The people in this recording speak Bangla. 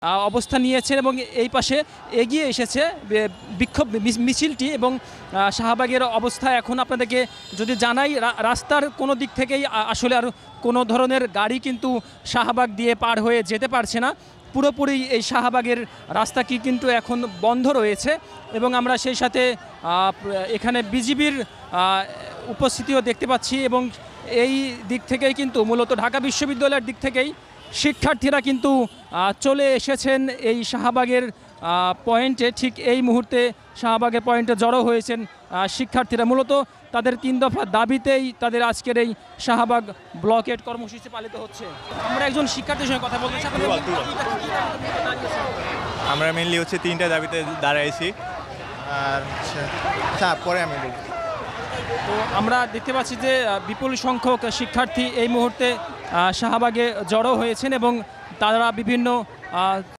অবস্থান নিয়েছেন এবং এই পাশে এগিয়ে এসেছে বিক্ষোভ মিছিলটি এবং শাহবাগের অবস্থা এখন আপনাদেরকে যদি জানাই, রাস্তার কোনো দিক থেকেই আসলে আর কোনো ধরনের গাড়ি কিন্তু শাহবাগ দিয়ে পার হয়ে যেতে পারছে না। পুরোপুরি এই শাহবাগের রাস্তা কি কিন্তু এখন বন্ধ রয়েছে এবং আমরা সেই সাথে এখানে বিজিবির উপস্থিতিও দেখতে পাচ্ছি এবং এই দিক থেকেই কিন্তু মূলত ঢাকা বিশ্ববিদ্যালয়ের দিক থেকেই শিক্ষার্থীরা কিন্তু চলে এসেছেন এই শাহবাগের পয়েন্টে। ঠিক এই মুহূর্তে শাহবাগের পয়েন্টে জড়ো হয়েছেন শিক্ষার্থীরা। মূলত তাদের 3 দফা দাবিতেই তাদের আজকের এই শাহবাগ ব্লকেট কর্মসূচি পালিত হচ্ছে। আমরা একজন শিক্ষার্থীর সঙ্গে কথা বলতে চাই। আমরা মেনলি হচ্ছে 3টা দাবিতে দাঁড়াইছি। আর আচ্ছা পরে আমি বলছি। তো আমরা দেখতে পাচ্ছি যে বিপুল সংখ্যক শিক্ষার্থী এই মুহূর্তে শাহবাগে জড়ো হয়েছেন এবং তারা বিভিন্ন